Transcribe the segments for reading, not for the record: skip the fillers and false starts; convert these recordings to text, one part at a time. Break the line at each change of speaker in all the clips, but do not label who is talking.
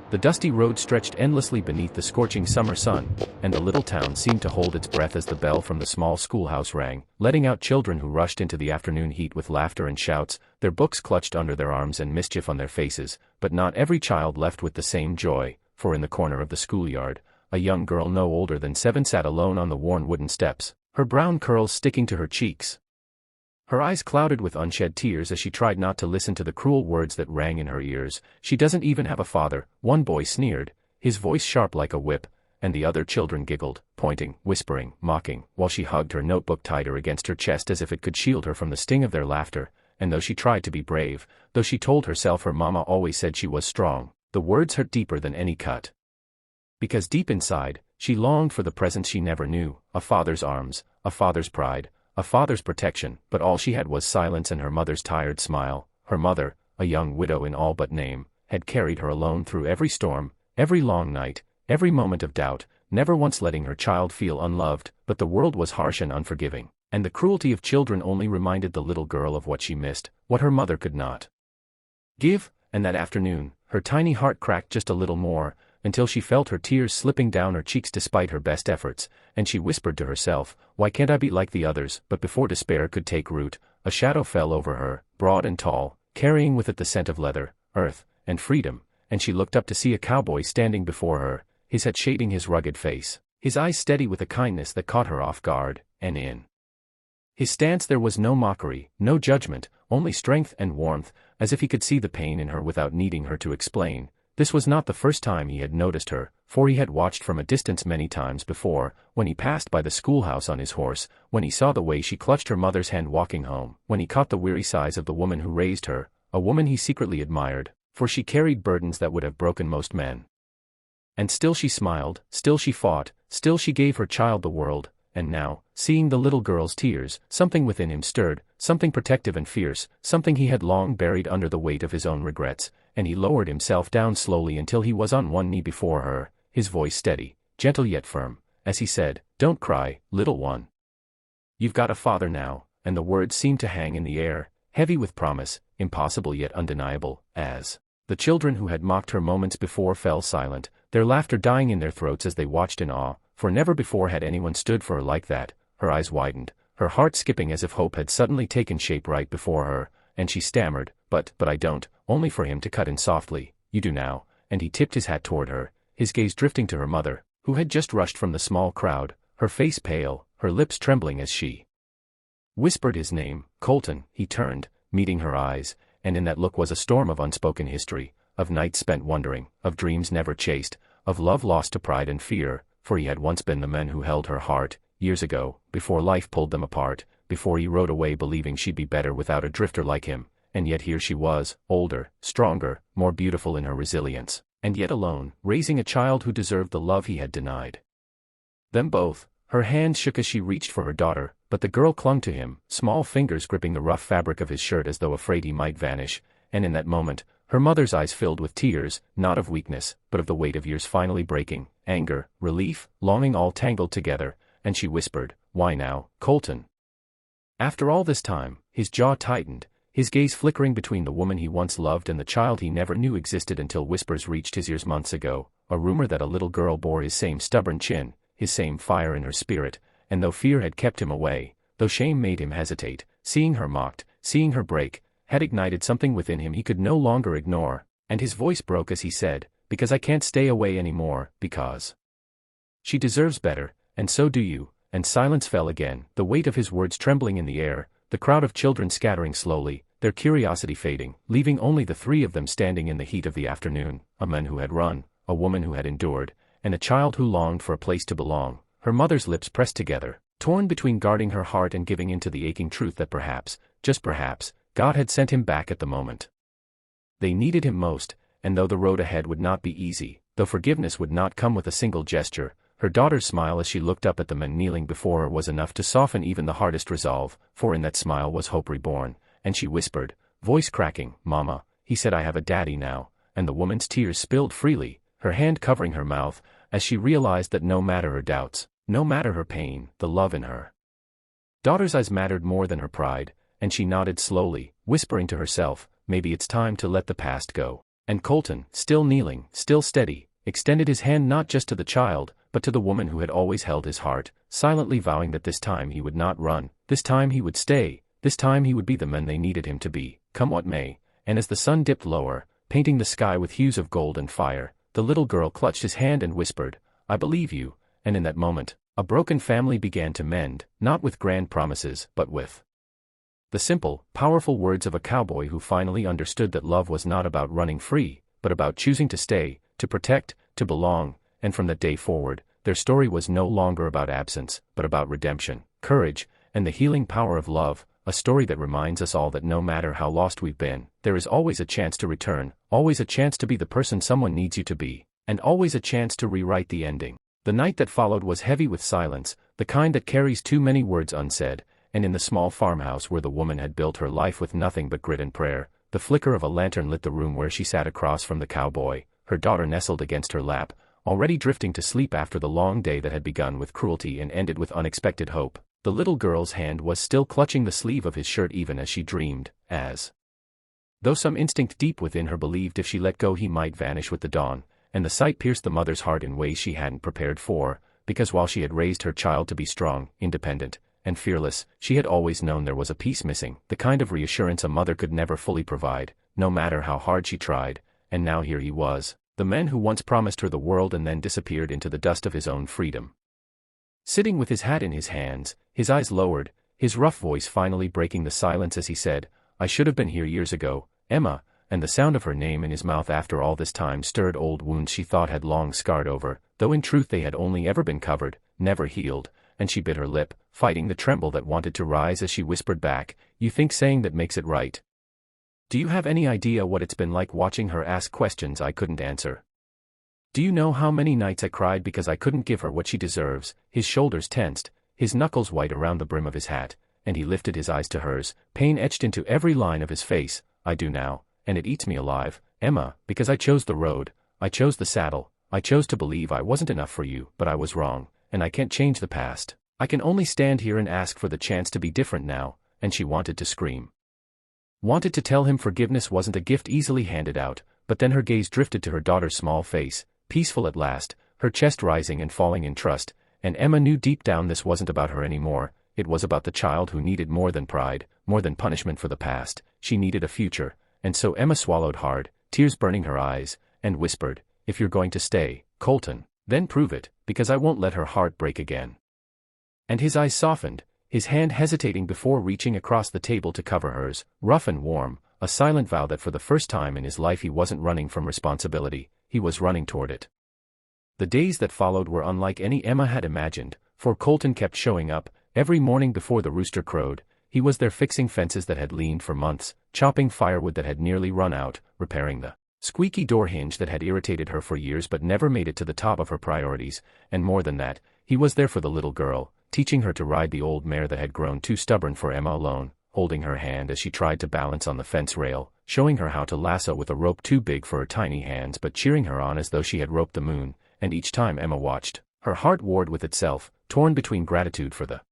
The dusty road stretched endlessly beneath the scorching summer sun, and the little town seemed to hold its breath as the bell from the small schoolhouse rang, letting out children who rushed into the afternoon heat with laughter and shouts, their books clutched under their arms and mischief on their faces. But not every child left with the same joy, for in the corner of the schoolyard, a young girl no older than 7 sat alone on the worn wooden steps, her brown curls sticking to her cheeks. Her eyes clouded with unshed tears as she tried not to listen to the cruel words that rang in her ears. "She doesn't even have a father," one boy sneered, his voice sharp like a whip, and the other children giggled, pointing, whispering, mocking, while she hugged her notebook tighter against her chest as if it could shield her from the sting of their laughter. And though she tried to be brave, though she told herself her mama always said she was strong, the words hurt deeper than any cut. Because deep inside, she longed for the presence she never knew, a father's arms, a father's pride, a father's protection, but all she had was silence and her mother's tired smile. Her mother, a young widow in all but name, had carried her alone through every storm, every long night, every moment of doubt, never once letting her child feel unloved. But the world was harsh and unforgiving, and the cruelty of children only reminded the little girl of what she missed, what her mother could not give. And that afternoon, her tiny heart cracked just a little more, until she felt her tears slipping down her cheeks despite her best efforts, and she whispered to herself, "Why can't I be like the others?" But before despair could take root, a shadow fell over her, broad and tall, carrying with it the scent of leather, earth, and freedom, and she looked up to see a cowboy standing before her, his hat shading his rugged face, his eyes steady with a kindness that caught her off guard, and in his stance there was no mockery, no judgment, only strength and warmth, as if he could see the pain in her without needing her to explain. This was not the first time he had noticed her, for he had watched from a distance many times before, when he passed by the schoolhouse on his horse, when he saw the way she clutched her mother's hand walking home, when he caught the weary sighs of the woman who raised her, a woman he secretly admired, for she carried burdens that would have broken most men. And still she smiled, still she fought, still she gave her child the world. And now, seeing the little girl's tears, something within him stirred, something protective and fierce, something he had long buried under the weight of his own regrets, and he lowered himself down slowly until he was on one knee before her, his voice steady, gentle yet firm, as he said, "Don't cry, little one. You've got a father now." And the words seemed to hang in the air, heavy with promise, impossible yet undeniable, as the children who had mocked her moments before fell silent, their laughter dying in their throats as they watched in awe, for never before had anyone stood for her like that. Her eyes widened, her heart skipping as if hope had suddenly taken shape right before her, and she stammered, but I don't," only for him to cut in softly, "You do now," and he tipped his hat toward her, his gaze drifting to her mother, who had just rushed from the small crowd, her face pale, her lips trembling as she whispered his name, "Colton." He turned, meeting her eyes, and in that look was a storm of unspoken history, of nights spent wondering, of dreams never chased, of love lost to pride and fear, for he had once been the man who held her heart, years ago, before life pulled them apart, before he rode away believing she'd be better without a drifter like him, and yet here she was, older, stronger, more beautiful in her resilience, and yet alone, raising a child who deserved the love he had denied them both. Her hand shook as she reached for her daughter, but the girl clung to him, small fingers gripping the rough fabric of his shirt as though afraid he might vanish, and in that moment, her mother's eyes filled with tears, not of weakness, but of the weight of years finally breaking, anger, relief, longing all tangled together, and she whispered, "Why now, Colton?" After all this time, his jaw tightened, his gaze flickering between the woman he once loved and the child he never knew existed until whispers reached his ears months ago, a rumor that a little girl bore his same stubborn chin, his same fire in her spirit, and though fear had kept him away, though shame made him hesitate, seeing her mocked, seeing her break, had ignited something within him he could no longer ignore, and his voice broke as he said, "Because I can't stay away anymore, because she deserves better, and so do you." And silence fell again, the weight of his words trembling in the air, the crowd of children scattering slowly, their curiosity fading, leaving only the three of them standing in the heat of the afternoon, a man who had run, a woman who had endured, and a child who longed for a place to belong. Her mother's lips pressed together, torn between guarding her heart and giving in to the aching truth that perhaps, just perhaps, God had sent him back at the moment they needed him most. And though the road ahead would not be easy, though forgiveness would not come with a single gesture, her daughter's smile as she looked up at the men kneeling before her was enough to soften even the hardest resolve, for in that smile was hope reborn, and she whispered, voice cracking, "Mama," he said, "I have a daddy now," and the woman's tears spilled freely, her hand covering her mouth, as she realized that no matter her doubts, no matter her pain, the love in her daughter's eyes mattered more than her pride, and she nodded slowly, whispering to herself, "Maybe it's time to let the past go." And Colton, still kneeling, still steady, extended his hand not just to the child, but to the woman who had always held his heart, silently vowing that this time he would not run, this time he would stay, this time he would be the man they needed him to be, come what may. And as the sun dipped lower, painting the sky with hues of gold and fire, the little girl clutched his hand and whispered, "I believe you," and in that moment, a broken family began to mend, not with grand promises, but with the simple, powerful words of a cowboy who finally understood that love was not about running free, but about choosing to stay, to protect, to belong. And from that day forward, their story was no longer about absence, but about redemption, courage, and the healing power of love, a story that reminds us all that no matter how lost we've been, there is always a chance to return, always a chance to be the person someone needs you to be, and always a chance to rewrite the ending. The night that followed was heavy with silence, the kind that carries too many words unsaid, and in the small farmhouse where the woman had built her life with nothing but grit and prayer, the flicker of a lantern lit the room where she sat across from the cowboy, her daughter nestled against her lap, already drifting to sleep after the long day that had begun with cruelty and ended with unexpected hope. The little girl's hand was still clutching the sleeve of his shirt even as she dreamed, as though some instinct deep within her believed if she let go he might vanish with the dawn, and the sight pierced the mother's heart in ways she hadn't prepared for, because while she had raised her child to be strong, independent, and fearless, she had always known there was a piece missing, the kind of reassurance a mother could never fully provide, no matter how hard she tried. And now here he was, the man who once promised her the world and then disappeared into the dust of his own freedom. Sitting with his hat in his hands, his eyes lowered, his rough voice finally breaking the silence as he said, "I should have been here years ago, Emma," and the sound of her name in his mouth after all this time stirred old wounds she thought had long scarred over, though in truth they had only ever been covered, never healed, and she bit her lip, fighting the tremble that wanted to rise as she whispered back, "You think saying that makes it right? Do you have any idea what it's been like watching her ask questions I couldn't answer? Do you know how many nights I cried because I couldn't give her what she deserves?" His shoulders tensed, his knuckles white around the brim of his hat, and he lifted his eyes to hers, pain etched into every line of his face. "I do now, and it eats me alive, Emma, because I chose the road, I chose the saddle, I chose to believe I wasn't enough for you, but I was wrong, and I can't change the past. I can only stand here and ask for the chance to be different now," and she wanted to scream. Wanted to tell him forgiveness wasn't a gift easily handed out, but then her gaze drifted to her daughter's small face, peaceful at last, her chest rising and falling in trust, and Emma knew deep down this wasn't about her anymore, it was about the child who needed more than pride, more than punishment for the past, she needed a future, and so Emma swallowed hard, tears burning her eyes, and whispered, "If you're going to stay, Colton, then prove it, because I won't let her heart break again." And his eyes softened, his hand hesitating before reaching across the table to cover hers, rough and warm, a silent vow that for the first time in his life he wasn't running from responsibility, he was running toward it. The days that followed were unlike any Emma had imagined, for Colton kept showing up, every morning before the rooster crowed. He was there fixing fences that had leaned for months, chopping firewood that had nearly run out, repairing the squeaky door hinge that had irritated her for years but never made it to the top of her priorities, and more than that, he was there for the little girl, teaching her to ride the old mare that had grown too stubborn for Emma alone, holding her hand as she tried to balance on the fence rail, showing her how to lasso with a rope too big for her tiny hands but cheering her on as though she had roped the moon, and each time Emma watched, her heart warred with itself, torn between gratitude for the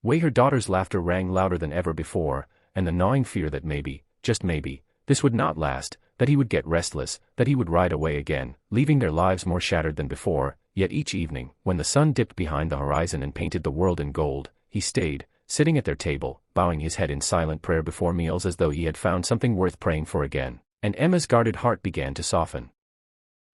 way her daughter's laughter rang louder than ever before, and the gnawing fear that maybe, just maybe, this would not last, that he would get restless, that he would ride away again, leaving their lives more shattered than before. Yet each evening, when the sun dipped behind the horizon and painted the world in gold, he stayed, sitting at their table, bowing his head in silent prayer before meals as though he had found something worth praying for again, and Emma's guarded heart began to soften.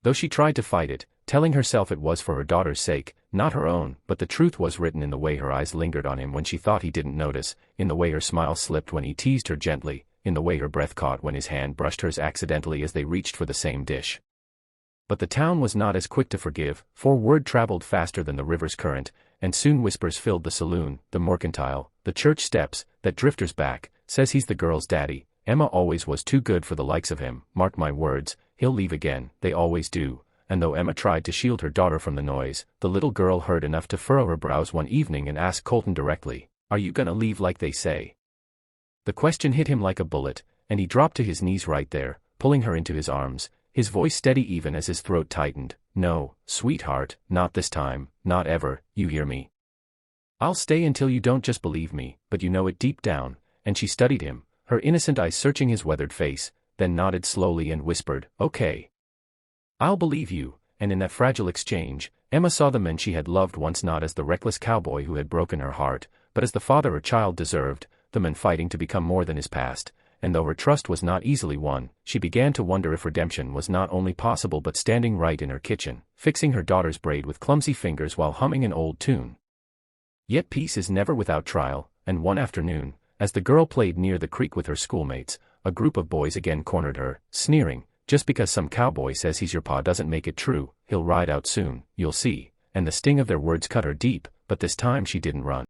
Though she tried to fight it, telling herself it was for her daughter's sake, not her own, but the truth was written in the way her eyes lingered on him when she thought he didn't notice, in the way her smile slipped when he teased her gently, in the way her breath caught when his hand brushed hers accidentally as they reached for the same dish. But the town was not as quick to forgive, for word traveled faster than the river's current, and soon whispers filled the saloon, the mercantile, the church steps, that Drifter's back, says he's the girl's daddy. Emma always was too good for the likes of him, mark my words, he'll leave again, they always do. And though Emma tried to shield her daughter from the noise, the little girl heard enough to furrow her brows one evening and ask Colton directly, "Are you gonna leave like they say?" The question hit him like a bullet, and he dropped to his knees right there, pulling her into his arms, his voice steady even as his throat tightened. "No, sweetheart, not this time, not ever, you hear me? I'll stay until you don't just believe me, but you know it deep down," and she studied him, her innocent eyes searching his weathered face, then nodded slowly and whispered, "Okay. I'll believe you," and in that fragile exchange, Emma saw the man she had loved once not as the reckless cowboy who had broken her heart, but as the father her child deserved, the man fighting to become more than his past. And though her trust was not easily won, she began to wonder if redemption was not only possible but standing right in her kitchen, fixing her daughter's braid with clumsy fingers while humming an old tune. Yet peace is never without trial, and one afternoon, as the girl played near the creek with her schoolmates, a group of boys again cornered her, sneering, "Just because some cowboy says he's your pa doesn't make it true, he'll ride out soon, you'll see," and the sting of their words cut her deep, but this time she didn't run.